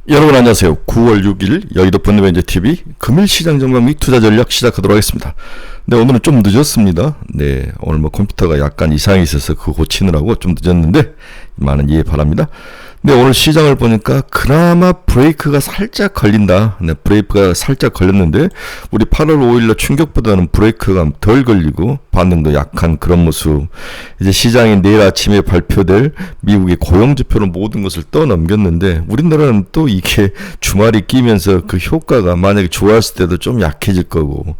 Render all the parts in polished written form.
여러분 안녕하세요. 9월 6일 여의도 펀드매니저TV 금일 시장 전망 및 투자 전략 시작하도록 하겠습니다. 네, 오늘은 좀 늦었습니다. 네, 오늘 컴퓨터가 약간 이상이 있어서 그거 고치느라고 좀 늦었는데 많은 이해 바랍니다. 네, 오늘 시장을 보니까 그나마 브레이크가 살짝 걸린다. 네, 브레이크가 살짝 걸렸는데 우리 8월 5일날 충격보다는 브레이크가 덜 걸리고 반등도 약한 그런 모습. 이제 시장이 내일 아침에 발표될 미국의 고용지표로 모든 것을 떠넘겼는데 우리나라는 또 이게 주말이 끼면서 그 효과가 만약에 좋았을 때도 좀 약해질 거고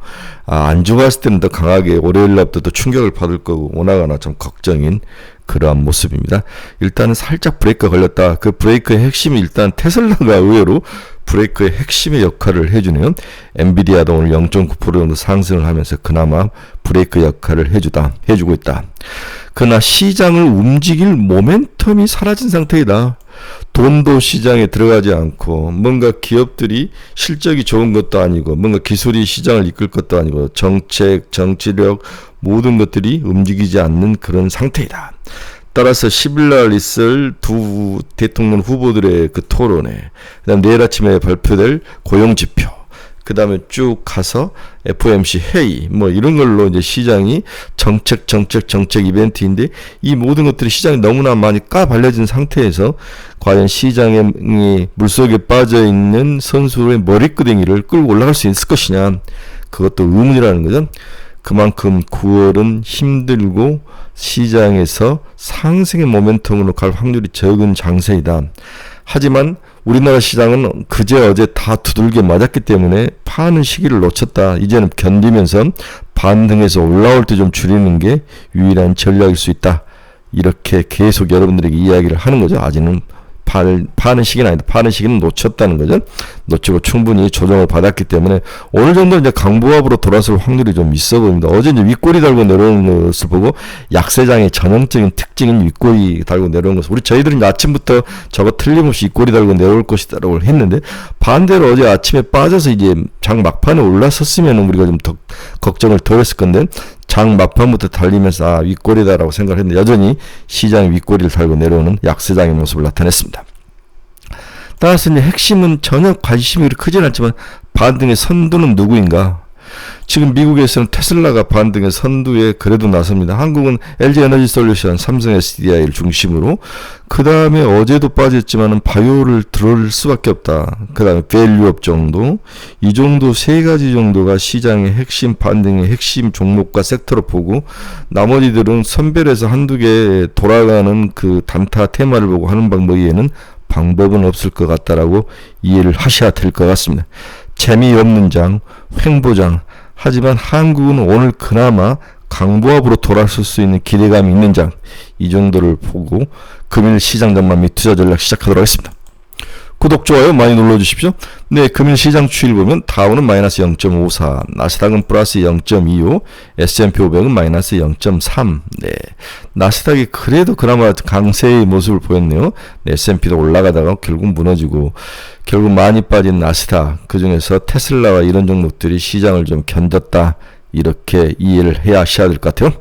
안 좋았을 때는 더 강하게 월요일날부터 또 충격을 받을 거고 오나가나 좀 걱정인 그러한 모습입니다. 일단은 살짝 브레이크가 걸렸다. 그 브레이크의 핵심이 일단 테슬라가 의외로 브레이크의 핵심의 역할을 해주네요. 엔비디아도 오늘 0.9% 정도 상승을 하면서 그나마 브레이크 역할을 해주고 있다. 그러나 시장을 움직일 모멘텀이 사라진 상태이다. 돈도 시장에 들어가지 않고 뭔가 기업들이 실적이 좋은 것도 아니고 뭔가 기술이 시장을 이끌 것도 아니고 정책, 정치력 모든 것들이 움직이지 않는 그런 상태이다. 따라서 10일날 있을 두 대통령 후보들의 그 토론회, 그 다음 내일 아침에 발표될 고용지표, 그 다음에 쭉 가서 FOMC 회의, 이런 걸로 이제 시장이 정책 이벤트인데 이 모든 것들이 시장에 너무나 많이 까발려진 상태에서 과연 시장의 물속에 빠져 있는 선수의 머리끄댕이를 끌고 올라갈 수 있을 것이냐, 그것도 의문이라는 거죠. 그만큼 9월은 힘들고 시장에서 상승의 모멘텀으로 갈 확률이 적은 장세이다. 하지만 우리나라 시장은 그제 어제 다 두들겨 맞았기 때문에 파는 시기를 놓쳤다. 이제는 견디면서 반등해서 올라올 때 좀 줄이는 게 유일한 전략일 수 있다. 이렇게 계속 여러분들에게 이야기를 하는 거죠. 아직은 파는 시기는 아니다. 파는 시기는 놓쳤다는 거죠. 놓치고 충분히 조정을 받았기 때문에 어느 정도 이제 강보합으로 돌아설 확률이 좀 있어 보입니다. 어제 이제 윗꼬리 달고 내려오는 것을 보고 약세장의 전형적인 특징인 윗꼬리 달고 내려오는 것을 저희들은 아침부터 저거 틀림없이 윗꼬리 달고 내려올 것이다라고 했는데 반대로 어제 아침에 빠져서 이제 장 막판에 올라섰으면 우리가 좀 더 걱정을 덜 했을 건데 장 막판부터 달리면서 윗꼬리다라고 생각을 했는데 여전히 시장의 윗꼬리를 달고 내려오는 약세장의 모습을 나타냈습니다. 따라서 이제 핵심은 전혀 관심이 크진 않지만 반등의 선두는 누구인가? 지금 미국에서는 테슬라가 반등의 선두에 그래도 나섭니다. 한국은 LG에너지솔루션, 삼성 SDI를 중심으로 그 다음에 어제도 빠졌지만은 바이오를 들어올 수밖에 없다. 그 다음에 밸류업 정도 이 정도 세 가지 정도가 시장의 핵심 반등의 핵심 종목과 섹터로 보고 나머지들은 선별해서 한두 개 돌아가는 그 단타 테마를 보고 하는 방법에는 방법은 없을 것 같다라고 이해를 하셔야 될 것 같습니다. 재미없는 장, 횡보장. 하지만 한국은 오늘 그나마 강보합으로 돌아설 수 있는 기대감이 있는 장, 이 정도를 보고 금일 시장 전망 및 투자 전략 시작하도록 하겠습니다. 구독, 좋아요 많이 눌러주십시오. 네, 금일 시장 추이를 보면 다우는 마이너스 0.54, 나스닥은 플러스 0.25, S&P 500은 마이너스 0.3. 네, 나스닥이 그래도 그나마 강세의 모습을 보였네요. 네, S&P도 올라가다가 결국 무너지고 결국 많이 빠진 나스닥, 그 중에서 테슬라와 이런 종목들이 시장을 좀 견뎠다. 이렇게 이해를 해야 하셔야 될 것 같아요.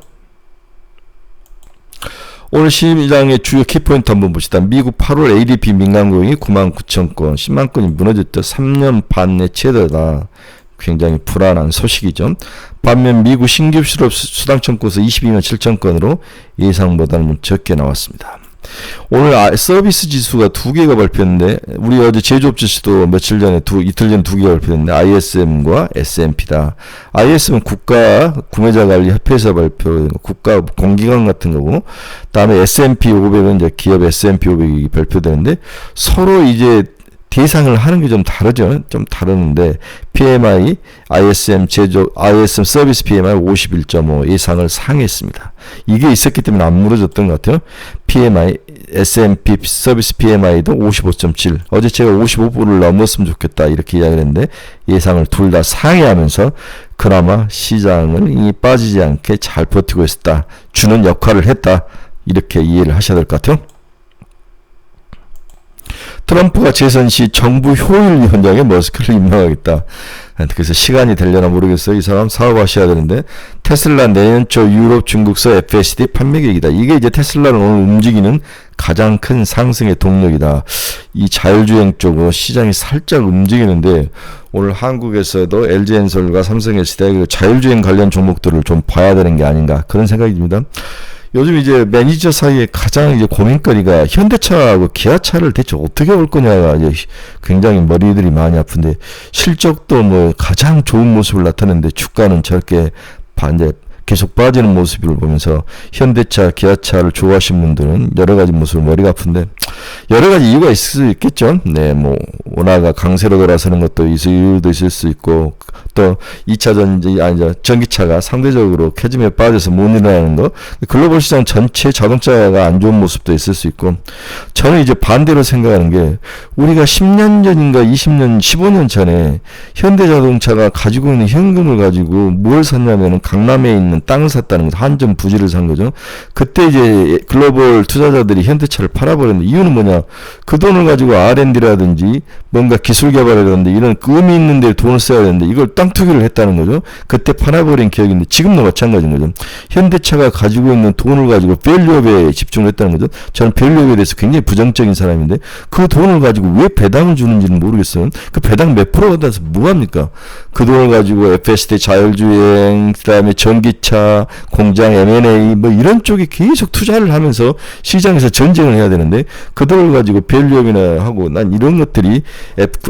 오늘 시장의 주요 키포인트 한번 봅시다. 미국 8월 ADP 민간고용이 99,000건, 10만 건이 무너졌죠. 3년 반 내 최대다. 굉장히 불안한 소식이죠. 반면 미국 신규 실업 수당 청구서 22만 7천 건으로 예상보다는 적게 나왔습니다. 오늘 서비스 지수가 두 개가 발표했는데 우리 어제 제조업 지수도 며칠 전에 이틀 전에 두 개가 발표했는데 ISM과 S&P다. ISM은 국가 구매자 관리 협회에서 발표한 국가 공기관 같은 거고, 다음에 S&P 500은 이제 기업 S&P 500이 발표되는데 서로 이제 대상을 하는 게 좀 다르죠. 좀 다르는데 PMI, ISM 서비스 PMI 51.5 예상을 상회했습니다. 이게 있었기 때문에 안 무너졌던 것 같아요. PMI, S&P 서비스 PMI도 55.7. 어제 제가 55%를 넘었으면 좋겠다 이렇게 이야기를 했는데 예상을 둘 다 상회하면서 그나마 시장을 빠지지 않게 잘 버티고 있었다. 주는 역할을 했다. 이렇게 이해를 하셔야 될 것 같아요. 트럼프가 재선 시 정부 효율위원장에 머스크를 임명하겠다. 그래서 시간이 되려나 모르겠어요. 이 사람 사업하셔야 되는데 테슬라 내년 초 유럽 중국서 FSD 판매 계획이다. 이게 이제 테슬라를 오늘 움직이는 가장 큰 상승의 동력이다. 이 자율주행 쪽으로 시장이 살짝 움직이는데 오늘 한국에서도 LG엔솔과 삼성SDI 자율주행 관련 종목들을 좀 봐야 되는 게 아닌가 그런 생각이 듭니다. 요즘 이제 매니저 사이에 가장 이제 고민거리가 현대차하고 기아차를 대체 어떻게 올 거냐가 이제 굉장히 머리들이 많이 아픈데 실적도 뭐 가장 좋은 모습을 나타내는데 주가는 저렇게 이제 계속 빠지는 모습을 보면서 현대차, 기아차를 좋아하시는 분들은 여러 가지 모습으로 머리가 아픈데 여러 가지 이유가 있을 수 있겠죠. 네, 뭐 원화가 강세로 돌아서는 것도 이유도 있을 수 있고 또 2차 전기차가 상대적으로 캐즘에 빠져서 못 일어나는 거, 글로벌 시장 전체 자동차가 안 좋은 모습도 있을 수 있고, 저는 이제 반대로 생각하는 게 우리가 10년 전인가 20년, 15년 전에 현대자동차가 가지고 있는 현금을 가지고 뭘 샀냐면은 강남에 있는 땅을 샀다는 거죠. 한전 부지를 산 거죠. 그때 이제 글로벌 투자자들이 현대차를 팔아버렸는데 이유는 뭐냐? 그 돈을 가지고 R&D라든지 뭔가 기술 개발이라든지 이런 의미 있는 데 돈을 써야 되는데 이걸 땅 투기를 했다는 거죠. 그때 팔아버린 기억인데 지금도 마찬가지인 거죠. 현대차가 가지고 있는 돈을 가지고 밸류업에 집중을 했다는 거죠. 저는 밸류업에 대해서 굉장히 부정적인 사람인데 그 돈을 가지고 왜 배당을 주는지는 모르겠어요. 그 배당 몇 프로 받아서 뭐합니까? 그 돈을 가지고 FSD 자율주행, 그 다음에 전기차, 공장 M&A 뭐 이런 쪽에 계속 투자를 하면서 시장에서 전쟁을 해야 되는데 그 돈을 가지고 밸류업이나 하고 난 이런 것들이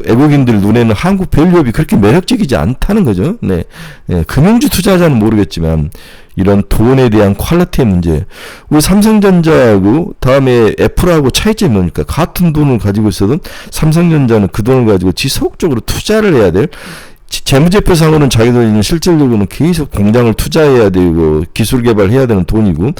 외국인들 눈에는 한국 밸류업이 그렇게 매력적이지 않다는 거죠. 네. 네. 금융주 투자자는 모르겠지만 이런 돈에 대한 퀄리티의 문제. 우리 삼성전자하고 다음에 애플하고 차이점이 뭡니까? 같은 돈을 가지고 있어도 삼성전자는 그 돈을 가지고 지속적으로 투자를 해야 될, 재무제표상으로는 자기들은 실질적으로는 계속 공장을 투자해야 되고 기술 개발해야 되는 돈이고,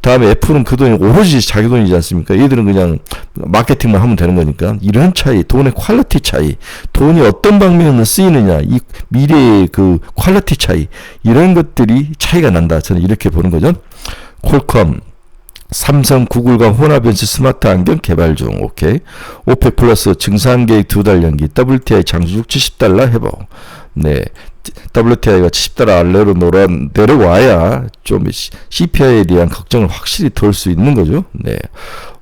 다음에 애플은 그 돈이 오로지 자기 돈이지 않습니까? 얘들은 그냥 마케팅만 하면 되는 거니까. 이런 차이, 돈의 퀄리티 차이, 돈이 어떤 방면으로 쓰이느냐, 이 미래의 그 퀄리티 차이, 이런 것들이 차이가 난다. 저는 이렇게 보는 거죠. 퀄컴, 삼성, 구글과 혼합연수 스마트 안경 개발 중. 오케이. 오펙 플러스 증산 계획 2달 연기. WTI 장주국 $70 회복. 네. WTI가 $70 아래로 내려와야 좀 CPI에 대한 걱정을 확실히 덜 수 있는 거죠. 네.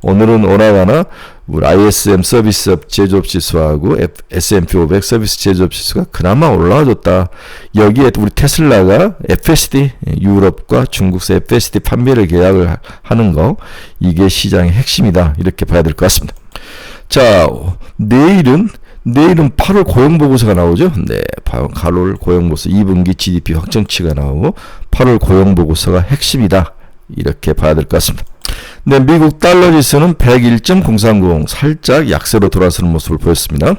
오늘은 오나가나 우리 ISM 서비스업 제조업 지수하고 S&P 500 서비스 제조업 지수가 그나마 올라와줬다. 여기에 우리 테슬라가 FSD 유럽과 중국서 FSD 판매를 계약을 하는 거, 이게 시장의 핵심이다. 이렇게 봐야 될 것 같습니다. 자, 내일은 8월 고용보고서가 나오죠. 네, 8월 고용보고서 2분기 GDP 확정치가 나오고 8월 고용보고서가 핵심이다. 이렇게 봐야 될 것 같습니다. 네, 미국 달러 지수는 101.030 살짝 약세로 돌아서는 모습을 보였습니다.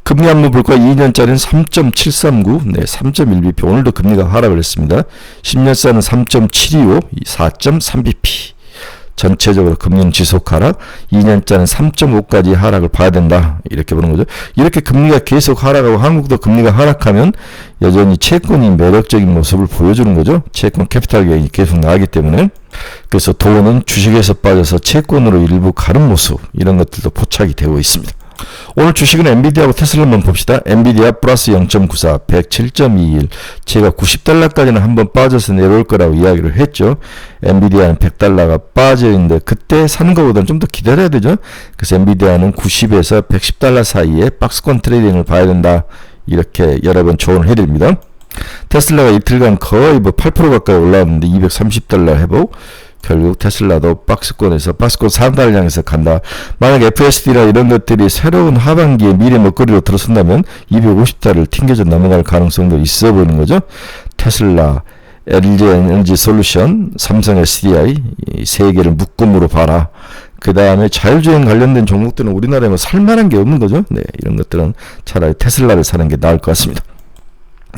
금리 한번 볼까요? 2년짜리는 3.739, 네, 3.1bp. 오늘도 금리가 하락을 했습니다. 10년짜리는 3.725, 4.3bp. 전체적으로 금리는 지속 하락, 2년짜리는 3.5까지 하락을 봐야 된다. 이렇게 보는 거죠. 이렇게 금리가 계속 하락하고 한국도 금리가 하락하면 여전히 채권이 매력적인 모습을 보여주는 거죠. 채권 캐피탈 게인이 계속 나가기 때문에. 그래서 돈은 주식에서 빠져서 채권으로 일부 가는 모습, 이런 것들도 포착이 되고 있습니다. 오늘 주식은 엔비디아하고 테슬라만 봅시다. 엔비디아 플러스 0.94, 107.21. 제가 $90까지는 한번 빠져서 내려올 거라고 이야기를 했죠. 엔비디아는 $100가 빠져있는데 그때 사는 것보다는 좀 더 기다려야 되죠. 그래서 엔비디아는 90에서 $110 사이에 박스권 트레이딩을 봐야 된다. 이렇게 여러 번 조언을 해드립니다. 테슬라가 이틀간 거의 8% 가까이 올라왔는데 $230 회복. 결국 테슬라도 박스권에서 박스권 상단을 향해서 간다. 만약 FSD나 이런 것들이 새로운 하반기에 미래 먹거리로 들어선다면 $250를 튕겨져 넘어갈 가능성도 있어 보이는 거죠. 테슬라, LG 에너지 솔루션, 삼성 SDI 이 세 개를 묶음으로 봐라. 그 다음에 자율주행 관련된 종목들은 우리나라에 뭐 살만한 게 없는 거죠. 네, 이런 것들은 차라리 테슬라를 사는 게 나을 것 같습니다.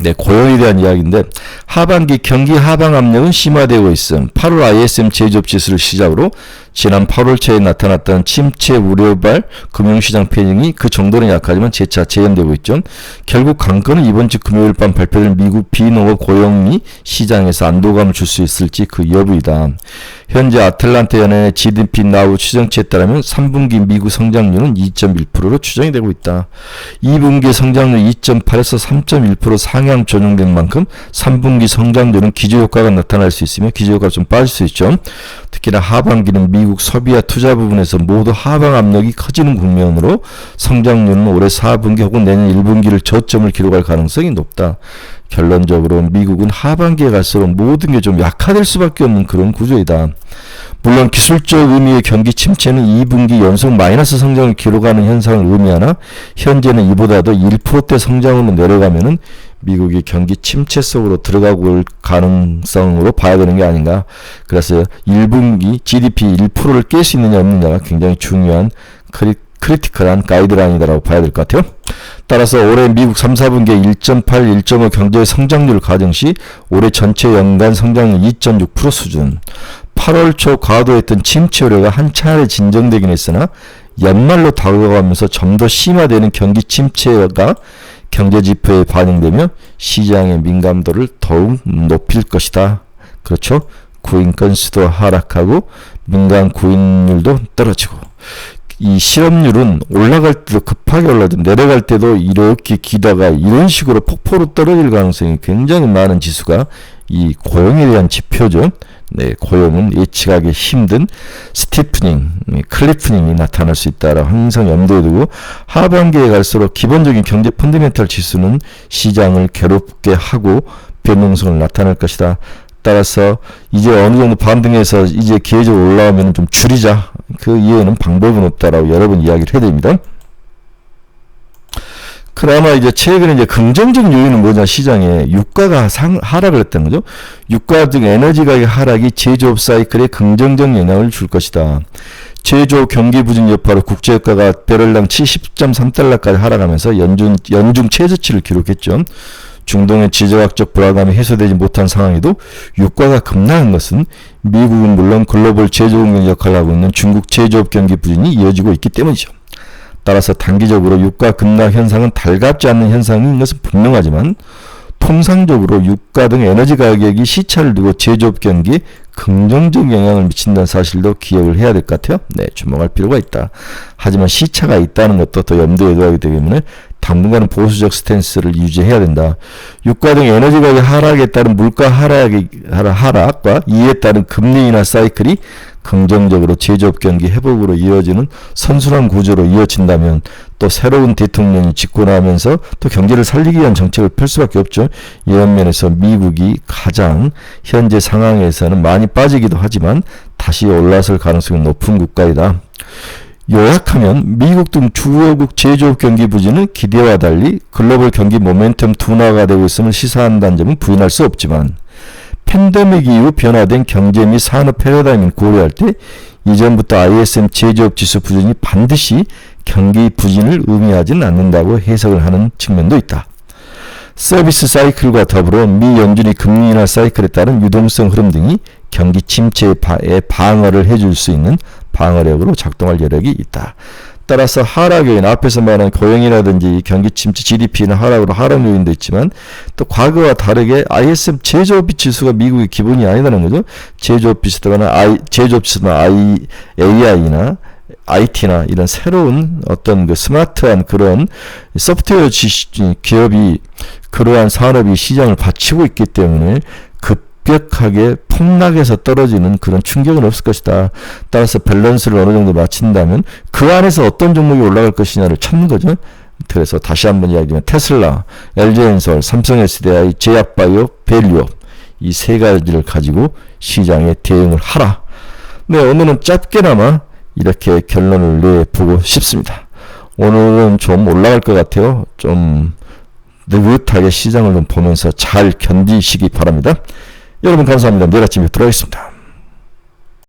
네, 고용에 대한 이야기인데 하반기 경기 하방 압력은 심화되고 있음. 8월 ISM 제조업 지수를 시작으로 지난 8월 초에 나타났던 침체 우려발 금융시장 패닝이 그 정도는 약하지만 재차 재현되고 있죠. 결국 관건은 이번 주 금요일 밤 발표될 미국 비농업 고용이 시장에서 안도감을 줄 수 있을지 그 여부이다. 현재 아틀란타 연은의 GDP 나우 추정치에 따르면 3분기 미국 성장률은 2.1%로 추정이 되고 있다. 2분기 성장률 2.8에서 3.1% 상향 조정된 만큼 3분기 성장률은 기저효과가 나타날 수 있으며 기저효과가 좀 빠질 수 있죠. 특히나 하반기는 미국 소비와 투자 부분에서 모두 하방 압력이 커지는 국면으로 성장률은 올해 4분기 혹은 내년 1분기를 저점을 기록할 가능성이 높다. 결론적으로 미국은 하반기에 갈수록 모든 게 좀 약화될 수밖에 없는 그런 구조이다. 물론 기술적 의미의 경기 침체는 2분기 연속 마이너스 성장을 기록하는 현상을 의미하나 현재는 이보다도 1%대 성장으로 내려가면은 미국이 경기 침체 속으로 들어가고 올 가능성으로 봐야 되는 게 아닌가. 그래서 1분기 GDP 1%를 깰 수 있느냐 없느냐가 굉장히 중요한 크리티컬한 가이드라인이라고 봐야 될 것 같아요. 따라서 올해 미국 3, 4분기에 1.8, 1.5 경제 성장률을 가정 시 올해 전체 연간 성장률 2.6% 수준. 8월 초 과도했던 침체 우려가 한 차례 진정되긴 했으나 연말로 다가가면서 좀 더 심화되는 경기 침체가 경제 지표에 반영되며 시장의 민감도를 더욱 높일 것이다. 그렇죠? 구인 건수도 하락하고 민간 구인율도 떨어지고 이 실업률은 올라갈 때도 급하게 올라도 내려갈 때도 이렇게 기다가 이런 식으로 폭포로 떨어질 가능성이 굉장히 많은 지수가 이 고용에 대한 지표죠. 네, 고용은 예측하기 힘든 스티프닝, 클리프닝이 나타날 수 있다라고 항상 염두에 두고 하반기에 갈수록 기본적인 경제 펀더멘털 지수는 시장을 괴롭게 하고 변동성을 나타낼 것이다. 따라서 이제 어느 정도 반등해서 이제 기회적으로 올라오면 좀 줄이자. 그 이외에는 방법은 없다라고 여러 번 이야기를 해야 됩니다. 그나마 이제 최근에 이제 긍정적 요인은 뭐냐, 시장에 유가가 하락을 했다는 거죠. 유가 등 에너지 가격 하락이 제조업 사이클에 긍정적 영향을 줄 것이다. 제조업 경기 부진 여파로 국제유가가 배럴당 70.3달러까지 하락하면서 연중 최저치를 기록했죠. 중동의 지정학적 불안감이 해소되지 못한 상황에도 유가가 급락한 것은 미국은 물론 글로벌 제조업경 역할을 하고 있는 중국 제조업 경기 부진이 이어지고 있기 때문이죠. 따라서 단기적으로 유가 급락 현상은 달갑지 않는 현상인 것은 분명하지만 통상적으로 유가 등 에너지 가격이 시차를 두고 제조업 경기에 긍정적 영향을 미친다는 사실도 기억을 해야 될 것 같아요. 네, 주목할 필요가 있다. 하지만 시차가 있다는 것도 더 염두에 둬야 되기 때문에 당분간은 보수적 스탠스를 유지해야 된다. 유가 등 에너지 가격 하락에 따른 물가 하락과 이에 따른 금리 인하 사이클이 긍정적으로 제조업 경기 회복으로 이어지는 선순환 구조로 이어진다면 또 새로운 대통령이 집권하면서 또 경제를 살리기 위한 정책을 펼 수밖에 없죠. 이런 면에서 미국이 가장 현재 상황에서는 많이 빠지기도 하지만 다시 올라설 가능성이 높은 국가이다. 요약하면 미국 등 주요국 제조업 경기 부진은 기대와 달리 글로벌 경기 모멘텀 둔화가 되고 있음을 시사한다는 점은 부인할 수 없지만 팬데믹 이후 변화된 경제 및 산업 패러다임을 고려할 때 이전부터 ISM 제조업 지수 부진이 반드시 경기 부진을 의미하지는 않는다고 해석을 하는 측면도 있다. 서비스 사이클과 더불어 미 연준이 금리 인하 사이클에 따른 유동성 흐름 등이 경기 침체에 방어를 해줄 수 있는 방어력으로 작동할 여력이 있다. 따라서 하락 요인, 앞에서 말한 고용이라든지 경기 침체, GDP는 하락으로 하락 요인도 있지만 또 과거와 다르게 ISM 제조업 지수가 미국의 기본이 아니라는 거죠. 제조업 지수나 AI나 IT나 이런 새로운 어떤 그 스마트한 그런 소프트웨어 기업이 그러한 산업이 시장을 받치고 있기 때문에 급격하게 폭락해서 떨어지는 그런 충격은 없을 것이다. 따라서 밸런스를 어느 정도 맞춘다면 그 안에서 어떤 종목이 올라갈 것이냐를 찾는 거죠. 그래서 다시 한번 이야기하면 테슬라, LG엔솔, 삼성 SDI, 제약바이오, 밸류업 이 세 가지를 가지고 시장에 대응을 하라. 네, 오늘은 짧게나마 이렇게 결론을 내보고 싶습니다. 오늘은 좀 올라갈 것 같아요. 좀 느긋하게 시장을 좀 보면서 잘 견디시기 바랍니다. 여러분 감사합니다. 내일 아침에 돌아오겠습니다.